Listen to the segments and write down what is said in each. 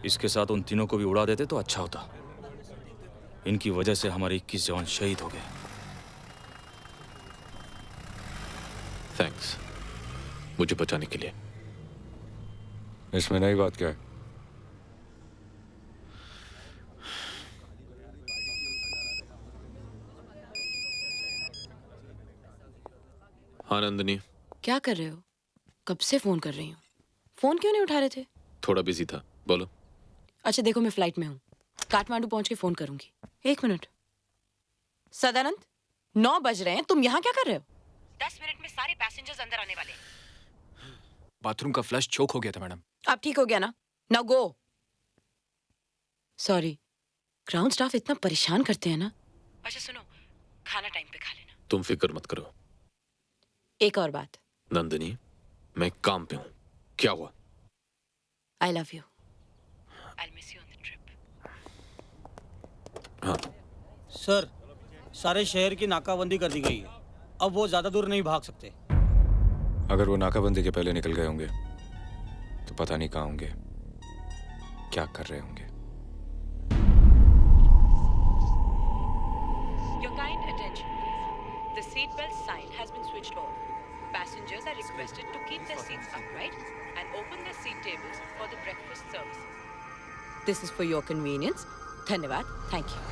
इसके साथ उन तीनों को भी उड़ा देते तो अच्छा होता। इनकी वजह से हमारे 21 जवान शहीद हो गए। थैंक्स मुझे बचाने के लिए। इसमें नई बात क्या है? हाँ नंदिनी। क्या कर रहे हो? कब से फोन कर रही हूँ, फोन क्यों नहीं उठा रहे थे? थोड़ा बिजी था, बोलो। अच्छा देखो, मैं फ्लाइट में हूँ, काठमांडू पहुंच के फोन करूंगी। 1 मिनट। सदानंद, 9 बज रहे हैं, तुम यहाँ क्या कर रहे हो? 10 मिनट में सारे पैसेंजर्स अंदर आने वाले। बाथरूम का फ्लश चोक हो गया था मैडम। अब ठीक हो गया ना? Now go. Sorry, ground staff इतना परेशान करते हैं ना। अच्छा सुनो, खाना टाइम पे खा लेना। तुम फिक्र मत करो। एक और बात। नंदिनी, मैं काम पे हूँ। क्या हुआ? I love you. I'll miss you on the trip. हाँ सर, सारे शहर की नाकाबंदी कर दी गई है। अब वो ज्यादा दूर नहीं भाग सकते। अगर वो नाकाबंदी के पहले निकल गए होंगे तो पता नहीं कहाँ होंगे, क्या कर रहे होंगे। Your kind attention, please. The seatbelt sign has been switched off. Passengers are requested to keep their seats upright and open their seat tables for the breakfast service. This is for your convenience. धन्यवाद. Thank you.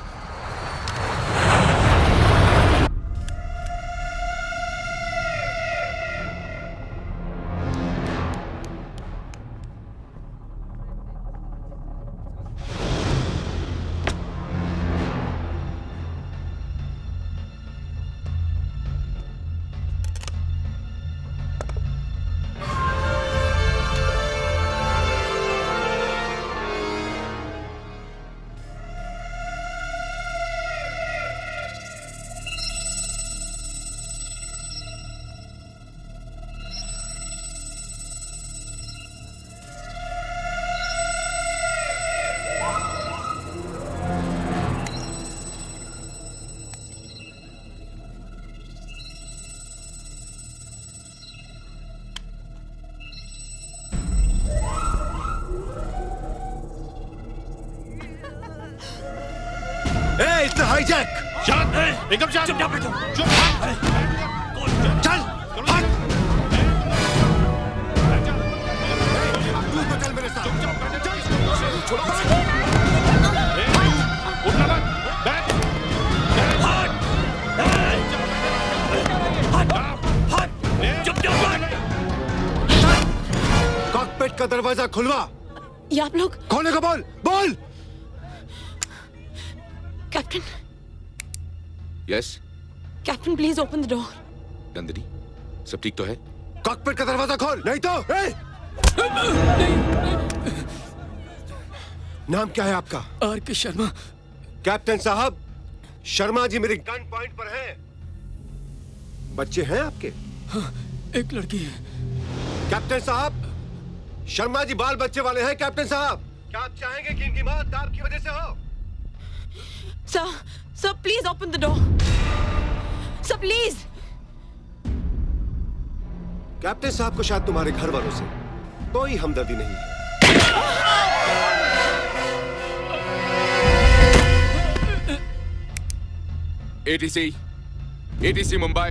It's a hijack! शांत! एकदम शांत! चुप बैठो! चुप! चल! हट! तू तो चल मेरे साथ! चल! छोड़ो! उठना मत! बैठ! हट! हट! चुप! कॉकपिट का दरवाजा खुलवा! ये आप लोग? खोलने को बोल! बोल! Captain, yes captain please open the door. Nandini, सब ठीक तो है? कॉकपिट का दरवाजा खोल, नहीं तो नाम क्या है आपका? आर.के. शर्मा। कैप्टन साहब, शर्मा जी मेरे गन पॉइंट पर हैं। बच्चे हैं आपके? हाँ, एक लड़की है। कैप्टन साहब, शर्मा जी बाल बच्चे वाले हैं। कैप्टन साहब, क्या आप चाहेंगे कि इनकी मौत आपकी वजह से हो? Sir, please open the door. Sir, please. Captain साहब को शायद तुम्हारे घर वालों से कोई हमदर्दी नहीं है। ATC मुंबई,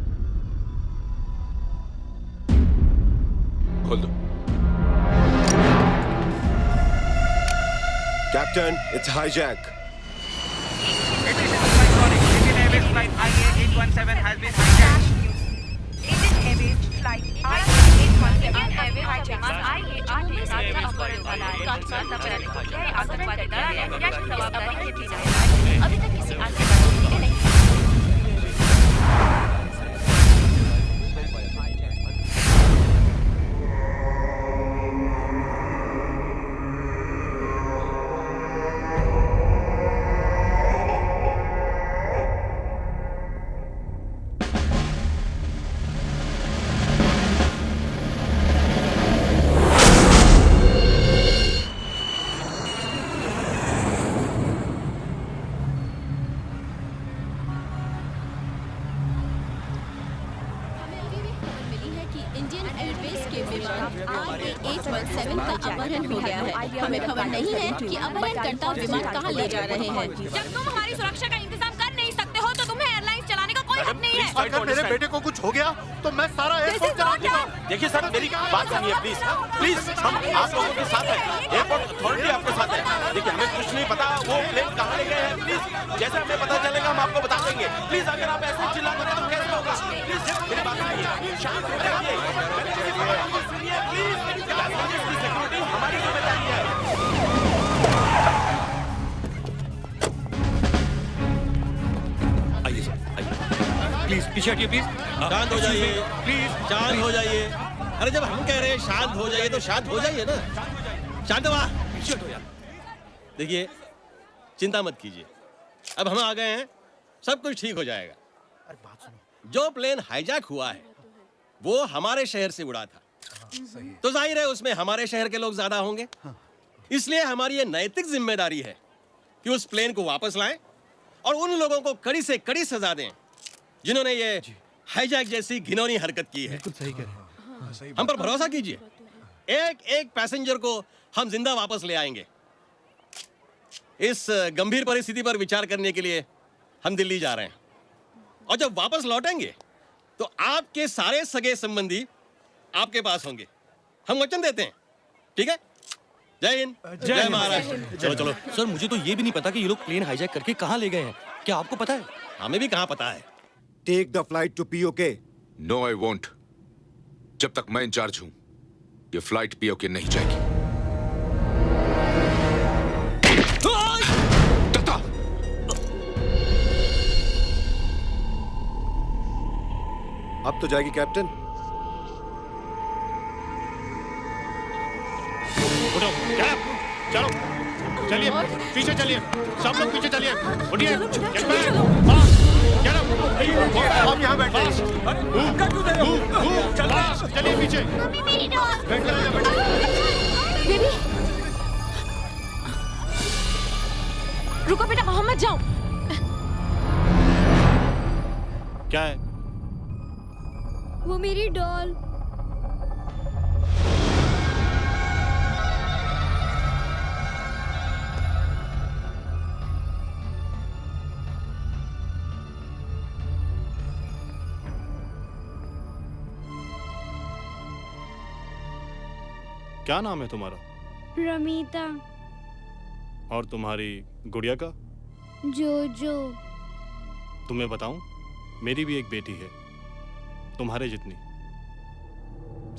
खोल दो। Captain, it's a hijack. Flight IA-817 has been hijacked. Indian Airways flight IA-817 hijacked. अभी तक किसी आतंकवादी नहीं। इंडियन एयरवेज के विमान RA817 का अपहरण हो गया है। हमें खबर नहीं है कि अपहरणकर्ता विमान कहां ले जा रहे हैं। जब तुम हमारी सुरक्षा का इंतजाम कर नहीं सकते हो तो तुम्हें एयरलाइंस चलाने का कोई हक नहीं है। अगर मेरे बेटे को कुछ हो गया तो मैं सारा एयरपोर्ट चला दूंगा। देखिए सर, मेरी बात सुनिए प्लीज प्लीज, हम आप लोगों के साथ हैं, एयरपोर्ट अथॉरिटी आपके साथ है। देखिए हमें कुछ नहीं पता वो प्लेन कहाँ ले गए हैं, प्लीज जैसे हमें पता चलेगा हम आपको बता देंगे। प्लीज अगर आप ऐसे चिल्लाते तो कैसे होगा? प्लीज मेरी बात सुनिए, शांत हो जाइए, सुनिए प्लीज, पैसेंजर्स की सिक्योरिटी हमारी जिम्मेदारी है। आइए सर, आइए प्लीज पीछे हटिए प्लीज। शांत हो जाइए प्लीज, शांत हो जाइए। अरे जब हम कह रहे हैं शांत हो जाइए तो शांत हो जाइए ना। शांत हुआ, पीछे हटो यार। देखिए चिंता मत कीजिए, अब हम आ गए हैं, सब कुछ ठीक हो जाएगा। जो प्लेन हाईजैक हुआ है वो हमारे शहर से उड़ा था, तो जाहिर है उसमें हमारे शहर के लोग ज्यादा होंगे। इसलिए हमारी ये नैतिक जिम्मेदारी है कि उस प्लेन को वापस लाएं और उन लोगों को कड़ी से कड़ी सजा दें जिन्होंने ये हाईजैक जैसी घिनौनी हरकत की है। सही कह रहे हैं। हम पर भरोसा कीजिए, एक एक पैसेंजर को हम जिंदा वापस ले आएंगे। इस गंभीर परिस्थिति पर विचार करने के लिए हम दिल्ली जा रहे हैं, और जब वापस लौटेंगे तो आपके सारे सगे संबंधी आपके पास होंगे, हम वचन देते हैं। ठीक है? जय हिंद, जय महाराष्ट्र। चलो चलो। सर मुझे तो ये भी नहीं पता कि ये लोग प्लेन हाईजैक करके कहाँ ले गए हैं। क्या आपको पता है? हमें भी कहाँ पता है। Take the flight to POK। No I won't. जब तक मैं इंचार्ज हूं ये फ्लाइट POK नहीं जाएगी। दत्ता! अब तो जाएगी कैप्टन। उठो, चलो चलिए, पीछे चलिए, सब लोग पीछे चलिए, उठिए, हम यहाँ बैठे हैं। चलिए पीछे। बेबी रुको बेटा, वहां मत जाओ। क्या है? वो मेरी डॉल। क्या नाम है तुम्हारा? रमीता। और तुम्हारी गुड़िया का? जोजो। तुम्हें बताऊं, मेरी भी एक बेटी है तुम्हारे जितनी,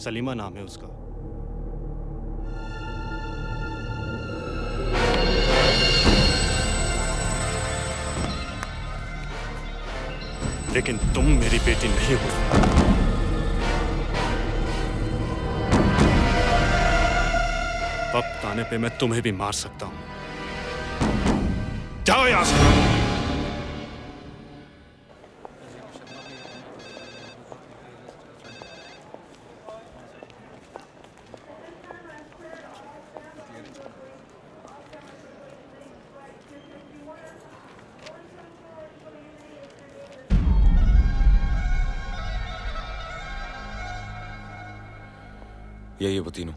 सलीमा नाम है उसका। लेकिन तुम मेरी बेटी नहीं हो। वक्त आने पे मैं तुम्हें भी मार सकता हूं। जाओ यहां से। यही है वो तीनों।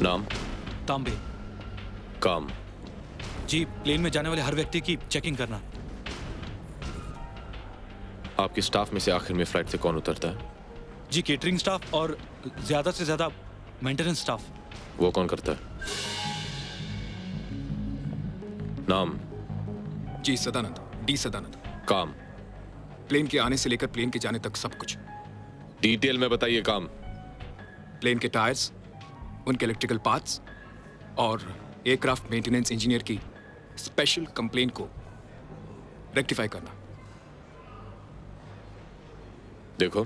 नाम? तांबे। काम? जी प्लेन में जाने वाले हर व्यक्ति की चेकिंग करना। आपके स्टाफ में से आखिर में फ्लाइट से कौन उतरता है? जी केटरिंग स्टाफ और ज्यादा से ज्यादा मेंटेनेंस स्टाफ। वो कौन करता है? नाम? जी सदानंद, डी सदानंद। काम? प्लेन के आने से लेकर प्लेन के जाने तक सब कुछ। डिटेल में बताइए। काम? प्लेन के टायर्स, उनके इलेक्ट्रिकल पार्ट्स और एयरक्राफ्ट मेंटेनेंस इंजीनियर की स्पेशल कंप्लेंट को रेक्टिफाई करना। देखो,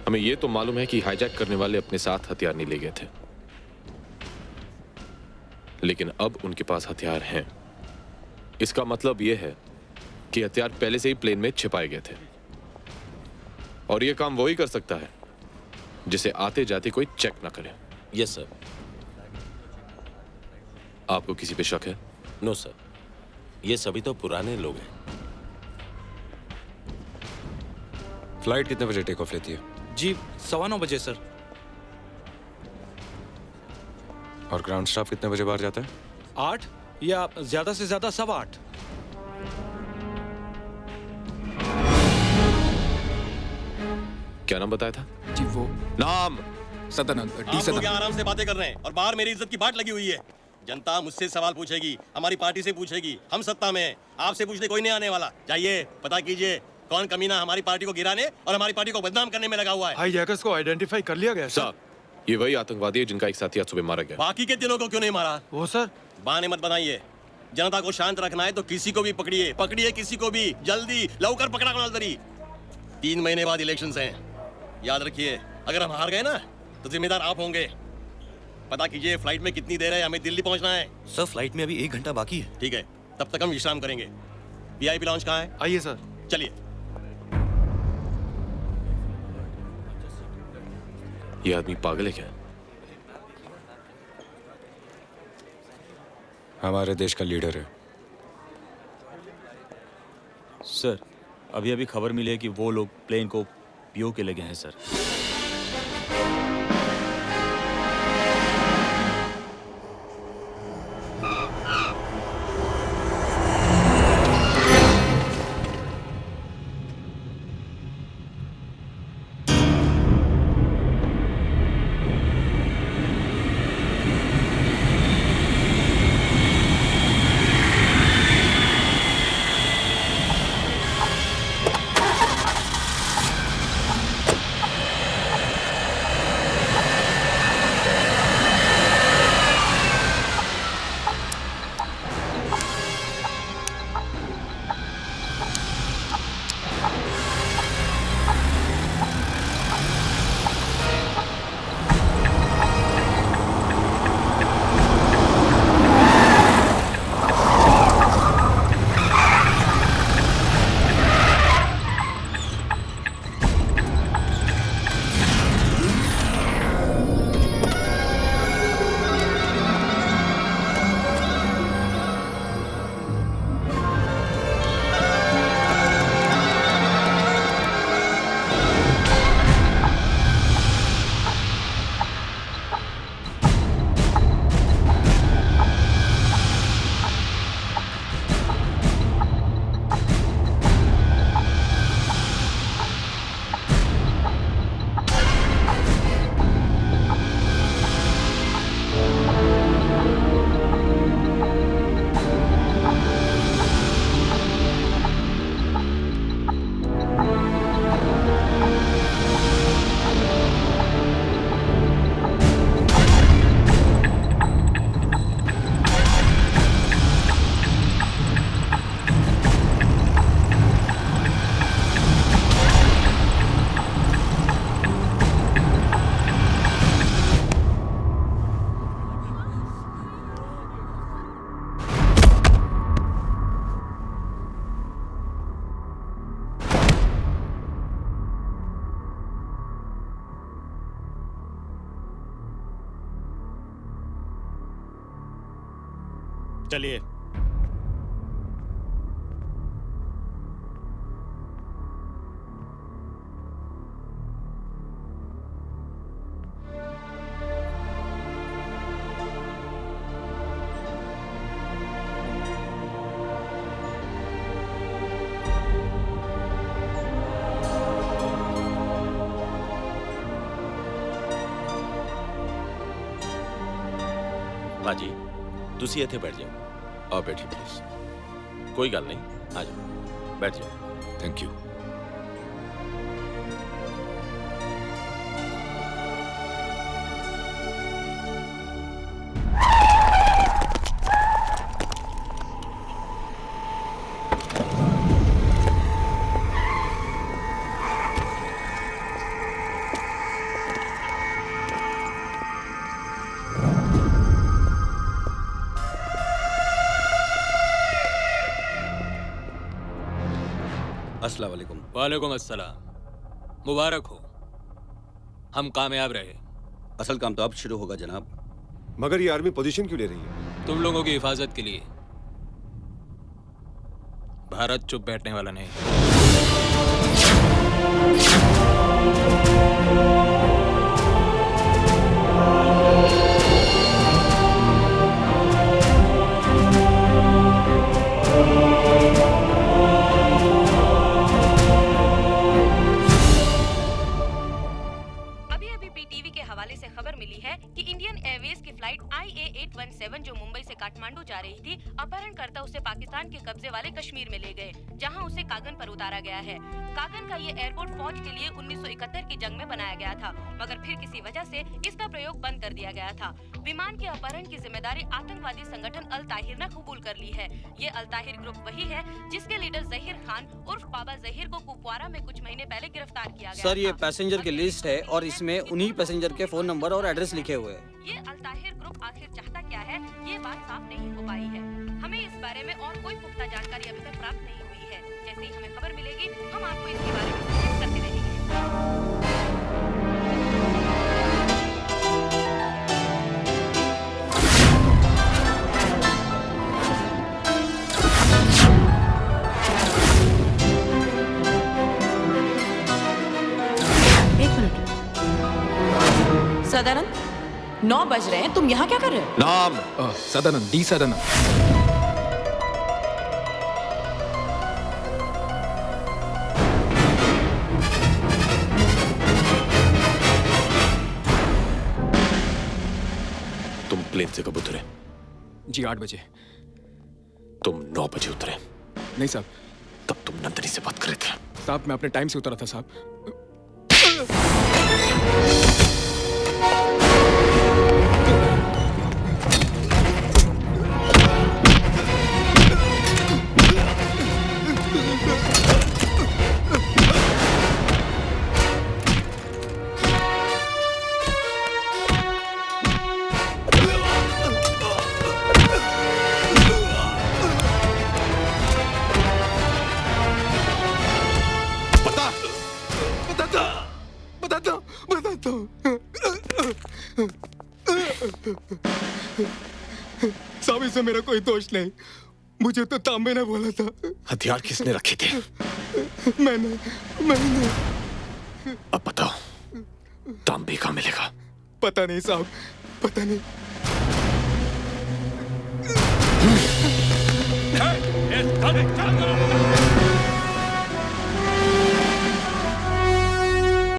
हमें यह तो मालूम है कि हाईजैक करने वाले अपने साथ हथियार नहीं ले गए थे, लेकिन अब उनके पास हथियार हैं। इसका मतलब यह है कि हथियार पहले से ही प्लेन में छिपाए गए थे, और यह काम वही कर सकता है जिसे आते जाते कोई चेक ना करे। Yes sir. आपको किसी पे शक है? नो सर, ये सभी तो पुराने लोग हैं। फ्लाइट कितने बजे टेक ऑफ लेती है? जी 9:15 बजे सर। और ग्राउंड स्टाफ कितने बजे बाहर जाता है? 8 या ज्यादा से ज्यादा 8:15। क्या नाम बताया था? जी वो नाम सदानंद, डी आप लोग यहाँ सदानंद। आराम से बातें कर रहे हैं और बाहर मेरी इज्जत की बाट लगी हुई है। जनता मुझसे सवाल पूछेगी, हमारी पार्टी से पूछेगी, हम सत्ता में हैं, आपसे पूछने कोई नहीं आने वाला। जाइए पता कीजिए कौन कमीना हमारी पार्टी को गिराने और हमारी पार्टी को बदनाम करने में लगा हुआ है। हाईजैकर्स को आइडेंटिफाई कर लिया गया साहब, ये वही आतंकवादी है जिनका एक साथी आज सुबह मारा गया। बाकी के दिनों को क्यों नहीं मारा? वो सर, बहाने मत बनाइए। जनता को शांत रखना है तो किसी को भी पकड़िए, पकड़िए किसी को भी, जल्दी लवकर पकड़ा कोणाल तरी। 3 महीने बाद इलेक्शंस हैं, याद रखिए। अगर हम हार गए ना तो जिम्मेदार आप होंगे। पता कीजिए फ्लाइट में कितनी देर है, हमें दिल्ली पहुंचना है। सर फ्लाइट में अभी 1 घंटा बाकी है। ठीक है, तब तक हम विश्राम करेंगे। वीआईपी लॉन्च कहाँ है? आइए सर। चलिए। ये आदमी पागल है क्या? हमारे देश का लीडर है। सर अभी अभी खबर मिली है कि वो लोग प्लेन को पीओ के लगे हैं सर। चलिए। बाजी तुसी इत्थे बैठ जाओ। आओ बैठिए प्लीज। कोई गल नहीं, आ जाओ बैठ जाओ। Thank you. अस्सलाम वालेकुम। वालेकुम अस्सलाम। मुबारक हो, हम कामयाब रहे। असल काम तो अब शुरू होगा जनाब। मगर ये आर्मी पोजीशन क्यों ले रही है? तुम लोगों की हिफाजत के लिए। भारत चुप बैठने वाला नहीं। IA-817 जो मुंबई से काठमांडू जा रही थी, अपहरणकर्ता उसे पाकिस्तान के कब्जे वाले कश्मीर में ले गए, जहां उसे कागन पर उतारा गया है। कागन का ये एयरपोर्ट फौज के लिए 1971 की जंग में बनाया गया था, मगर फिर किसी वजह से इसका प्रयोग बंद कर दिया गया था। विमान के अपहरण की जिम्मेदारी आतंकवादी संगठन अल ताहिर ने कबूल कर ली है। ये अल ताहिर ग्रुप वही है जिसके लीडर जहीर खान उर्फ बाबा जहीर को कुपवारा में कुछ महीने पहले गिरफ्तार किया गया। सर, ये पैसेंजर की लिस्ट है और इसमें उन्हीं पैसेंजर के फोन नंबर और एड्रेस लिखे हुए हैं। ये अल ताहिर ग्रुप आखिर चाहता क्या है, ये बात साफ नहीं हो पाई है। हमें इस बारे में और कोई पुख्ता जानकारी अभी तक प्राप्त नहीं हुई है। जैसे ही हमें खबर मिलेगी, हम आपको इसके बारे में सूचित करते रहेंगे। सदानंद, 9 बज रहे हैं, तुम यहाँ क्या कर रहे हो? नाम सदानंद, डी सदानंद। तुम प्लेन से कब उतरे? जी 8 बजे। तुम 9 बजे उतरे? नहीं साहब। तब तुम नंदनी से बात कर रहे थे? साहब, मैं अपने टाइम से उतरा था साहब। साहब, इसमें मेरा कोई दोष नहीं। मुझे तो तांबे ने बोला था। हथियार किसने रखे थे? मैंने। अब बताओ, तांबे कहाँ मिलेगा? पता नहीं साहब, पता नहीं। चल